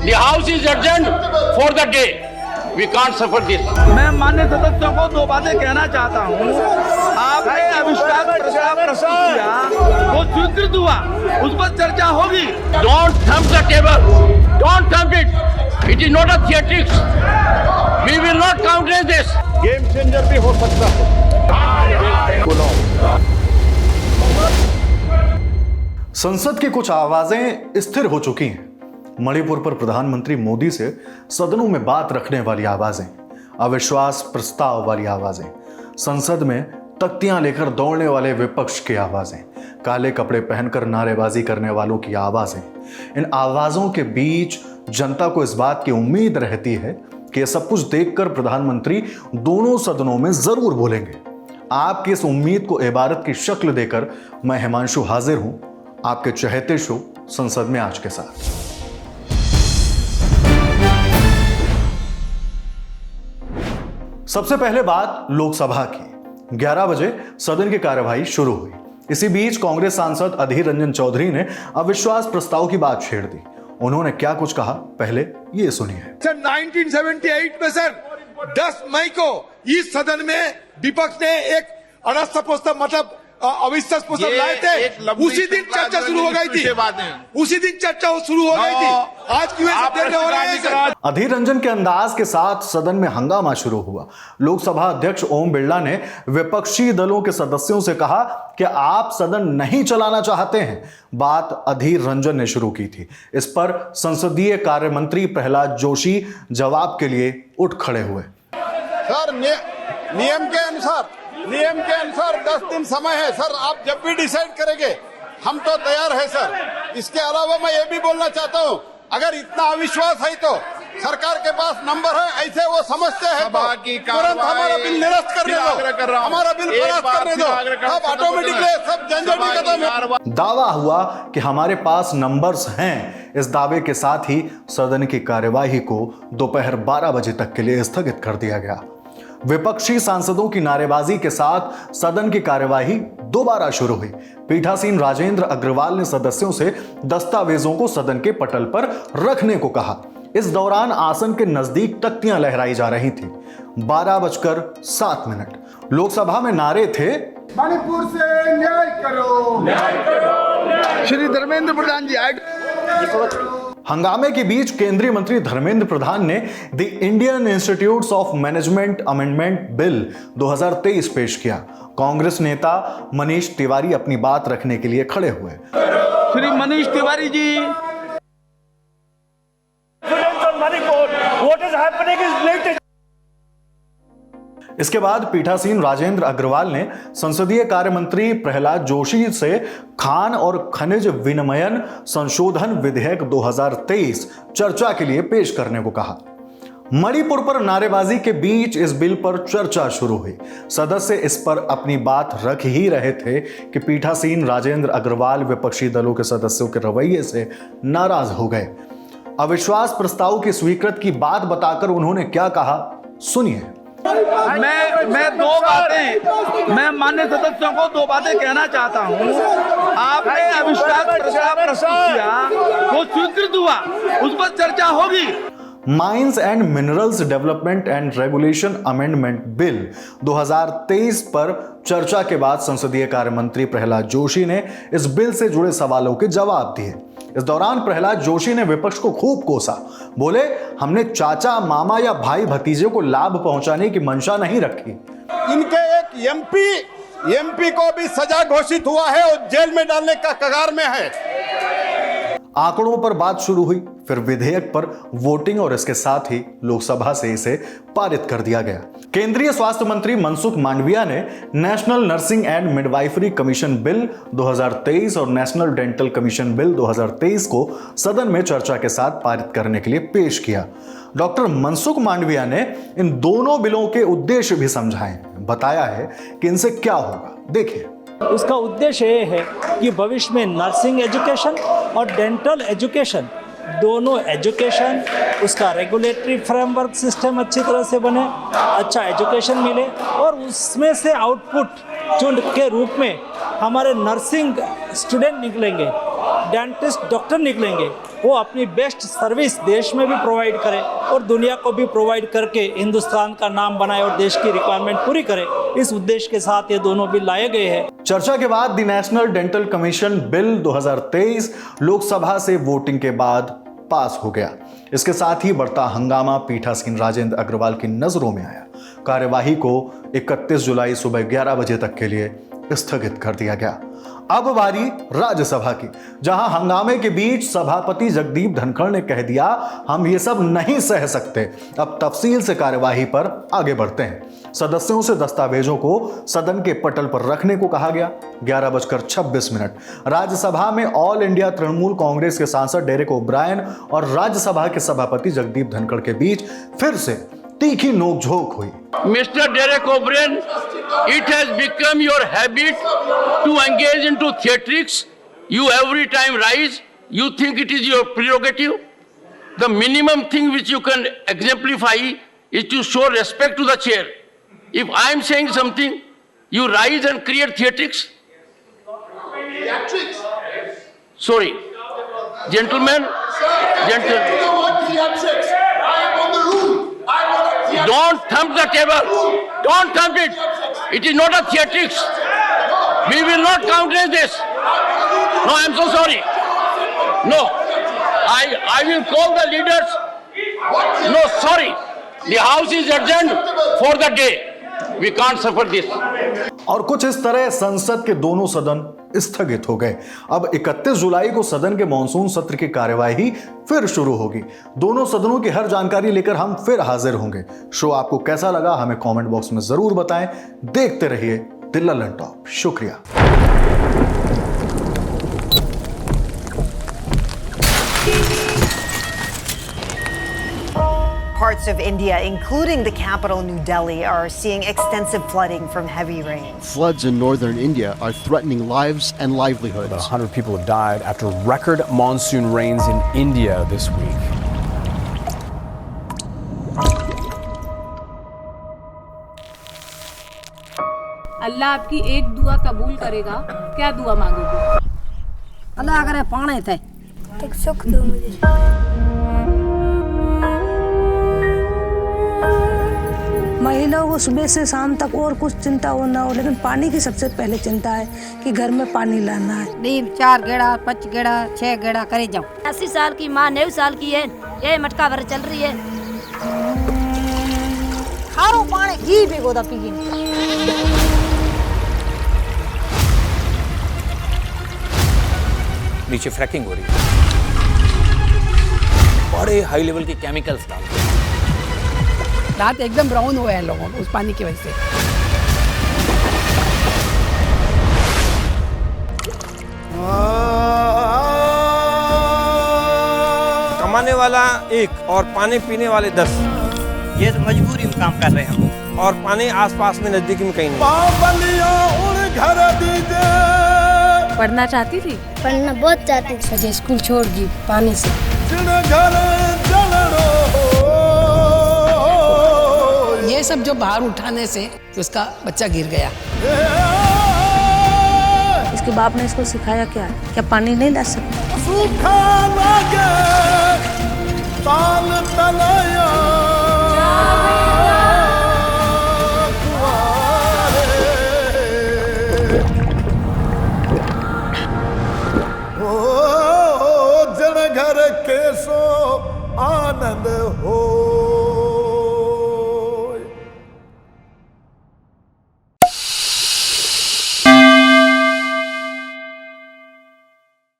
The house is adjourned for the day. We can't suffer this. मैं माननीय सदस्यों को दो बातें कहना चाहता हूँ। आपने अविश्वास प्रस्ताव प्रस्तुत किया, वो स्वीकृत हुआ, उस पर चर्चा होगी। Don't thump the table. Don't thump it. It is not a theatrics. We will not countenance this. Game changer भी हो सकता है। संसद की कुछ आवाजें स्थिर हो चुकी हैं। मणिपुर पर प्रधानमंत्री मोदी से सदनों में बात रखने वाली आवाजें, अविश्वास प्रस्ताव वाली आवाजें, संसद में तख्तियां लेकर दौड़ने वाले विपक्ष की आवाजें, काले कपड़े पहनकर नारेबाजी करने वालों की आवाजें। इन आवाजों के बीच जनता को इस बात की उम्मीद रहती है कि सब कुछ देखकर प्रधानमंत्री दोनों सदनों में जरूर बोलेंगे। आपकी इस उम्मीद को इबारत की शक्ल देकर मैं हिमांशु हाजिर हूं आपके चहेते शो संसद में आज के साथ। सबसे पहले बात लोकसभा की। 11 बजे सदन की कार्यवाही शुरू हुई। इसी बीच कांग्रेस सांसद अधीर रंजन चौधरी ने अविश्वास प्रस्ताव की बात छेड़ दी। उन्होंने क्या कुछ कहा, पहले ये सुनिए। सर 1978 में सर 10 मई को इस सदन में विपक्ष ने एक अनास्था प्रस्ताव मतलब अविश्वास प्रस्ताव लाए थे। उसी दिन चर्चा शुरू हो गई थी। उसी दिन चर्चा शुरू हो गई थी। आज क्यों ऐसा देर हो रहा है सर? अधीर रंजन के अंदाज के साथ सदन में हंगामा शुरू हुआ। लोकसभा अध्यक्ष ओम बिरला ने विपक्षी दलों के सदस्यों से कहा कि आप सदन नहीं चलाना चाहते हैं। बात अधीर रंजन ने शुरू की थी। इस पर संसदीय कार्य मंत्री प्रहलाद जोशी जवाब के लिए उठ खड़े हुए। सर नियम के अनुसार 10 दिन समय है सर, आप जब भी डिसाइड करेंगे हम तो तैयार है सर। इसके अलावा मैं ये भी बोलना चाहता हूँ, अगर इतना अविश्वास है तो सरकार के पास नंबर है, ऐसे वो समझते हैं तो तुरंत हमारा बिल निरस्त करने दो, हमारा बिल पास करने दो, अब ऑटोमेटिकली सब झंझट खत्म है। दावा हुआ कि हमारे पास नंबर्स हैं। इस दावे के साथ ही सदन की कार्यवाही को दोपहर 12 बजे तक के लिए स्थगित कर दिया गया। विपक्षी सांसदों की नारेबाजी के साथ सदन की कार्यवाही दोबारा शुरू हुई। पीठासीन राजेंद्र अग्रवाल ने सदस्यों से दस्तावेजों को सदन के पटल पर रखने को कहा। इस दौरान आसन के नजदीक तख्तियां लहराई जा रही थी। 12:07। लोकसभा में नारे थे, मणिपुर से न्याय करो, न्याय करो, श्री धर्मेंद्र प्रधान जी। हंगामे के बीच केंद्रीय मंत्री धर्मेंद्र प्रधान ने the Indian institutes of management amendment bill 2023 पेश किया। कांग्रेस नेता मनीष तिवारी अपनी बात रखने के लिए खड़े हुए। श्री मनीष तिवारी जी, इसके बाद पीठासीन राजेंद्र अग्रवाल ने संसदीय कार्य मंत्री प्रहलाद जोशी से खान और खनिज विनिमयन संशोधन विधेयक 2023 चर्चा के लिए पेश करने को कहा। मणिपुर पर नारेबाजी के बीच इस बिल पर चर्चा शुरू हुई। सदस्य इस पर अपनी बात रख ही रहे थे कि पीठासीन राजेंद्र अग्रवाल विपक्षी दलों के सदस्यों के रवैये से नाराज हो गए। अविश्वास प्रस्ताव की स्वीकृत की बात बताकर उन्होंने क्या कहा, सुनिए। मैं मैं माननीय सदस्यों को दो बातें कहना चाहता हूँ। आपने अविश्वास प्रस्ताव प्रस्तुत किया, वो स्वीकृत हुआ, उस पर चर्चा होगी। Mines and minerals development and regulation amendment bill 2023 पर चर्चा के बाद संसदीय कार्य मंत्री प्रहलाद जोशी ने इस बिल से जुड़े सवालों के जवाब दिए। इस दौरान प्रहलाद जोशी ने विपक्ष को खूब कोसा। बोले, हमने चाचा, मामा या भाई भतीजे को लाभ पहुंचाने की मंशा नहीं रखी। इनके एक एमपी को भी सजा घोषित हुआ है और जेल में डालने का कगार में है। आंकड़ों पर बात शुरू हुई, फिर विधेयक पर वोटिंग और इसके साथ ही लोकसभा से इसे पारित कर दिया गया। केंद्रीय स्वास्थ्य मंत्री मनसुख मांडविया ने national nursing and midwifery commission bill 2023 और नेशनल डेंटल कमीशन बिल 2023 को सदन में चर्चा के साथ पारित करने के लिए पेश किया। डॉक्टर मनसुख मांडविया ने इन दोनों बिलों के उद्देश्य भी समझाए, बताया है कि इनसे क्या होगा, देखिए। उसका उद्देश्य ये है कि भविष्य में नर्सिंग एजुकेशन और डेंटल एजुकेशन दोनों एजुकेशन, उसका रेगुलेटरी फ्रेमवर्क सिस्टम अच्छी तरह से बने, अच्छा एजुकेशन मिले और उसमें से आउटपुट जो के रूप में हमारे नर्सिंग स्टूडेंट निकलेंगे, डेंटिस्ट डॉक्टर निकलेंगे, वो अपनी बेस्ट सर्विस देश में भी प्रोवाइड करे और दुनिया को भी प्रोवाइड करके हिंदुस्तान का नाम बनाए और देश की रिक्वायरमेंट पूरी करे। इस उद्देश्य के साथ ये दोनों बिल लाए गए हैं। चर्चा के बाद the national dental commission bill 2023 Lok Sabha से वोटिंग के बाद पास हो गया। इसके साथ ही बढ़ता हंगामा पीठासीन राजेंद्र अग्रवाल की नजरों में आया। कार्यवाही को 31 जुलाई सुबह 11 बजे तक के लिए स्थगित कर दिया गया। अब बारी राज्यसभा की, जहां हंगामे के बीच सभापति जगदीप धनखड़ ने कह दिया, हम ये सब नहीं सह सकते, अब तफसील से कार्यवाही पर आगे बढ़ते हैं। सदस्यों से दस्तावेजों को सदन के पटल पर रखने को कहा गया। 11:26 राज्यसभा में ऑल इंडिया तृणमूल कांग्रेस के सांसद डेरेक ओब्रायन और राज्यसभा के सभापति जगदीप धनखड़ के बीच फिर से तीखी नोकझोंक हुई। Mr. Derek O'Brien, it has become your habit to engage into theatrics. You every time rise, you think it is your prerogative. The minimum thing which you can exemplify is to show respect to the chair. If I am saying something, you rise and create theatrics. Theatrics? Sorry. Gentlemen, Theatrics. I am on the rule. I am on a theatrics. don't thump the table. Don't thump it. It is not a theatrics. We will not countenance this. No, I am so sorry. No, I will call the leaders. No, sorry. The house is adjourned for the day. We can't suffer this. और कुछ इस तरह संसद के दोनों सदन स्थगित हो गए। अब 31 जुलाई को सदन के मॉनसून सत्र की कार्यवाही फिर शुरू होगी। दोनों सदनों की हर जानकारी लेकर हम फिर हाजिर होंगे। शो आपको कैसा लगा हमें कमेंट बॉक्स में जरूर बताएं। देखते रहिए द लल्लन टॉप। शुक्रिया। Parts of India, including the capital New Delhi, are seeing extensive flooding from heavy rains. Floods in northern India are threatening lives and livelihoods. About 100 people have died after record monsoon rains in India this week. अल्लाह आपकी एक दुआ कबूल करेगा। क्या दुआ मांगोगे? अल्लाह करे पाने थे एक सुख दो मुझे। महिलाओं को सुबह से शाम तक और कुछ चिंता हो ना हो, लेकिन पानी की सबसे पहले चिंता है कि घर में पानी लाना है। दिन 4 गेड़ा 5 गेड़ा 6 गेड़ा करे जाओ। 80 साल की माँ 90 साल की है, ये मटका भर चल रही है। खारो पानी घी भिगो दा पी। नीचे फ्रैकिंग हो रही है, बड़े हाई लेवल के केमिकल्स डाल रहे हैं। रात एकदम ब्राउन हुए हैं लोगों को उस पानी की वजह से। कमाने वाला 1 और पानी पीने वाले 10। ये तो मजबूरी में काम कर रहे हैं और पानी आसपास में नजदीक में कहीं नहीं। पढ़ना चाहती थी? पढ़ना बहुत चाहती थी। सजे स्कूल छोड़ दी पानी से। ये सब जो बाहर उठाने से तो उसका बच्चा गिर गया। इसके बाप ने इसको सिखाया क्या पानी नहीं ला सकता। जन घर के सो आनंद हो।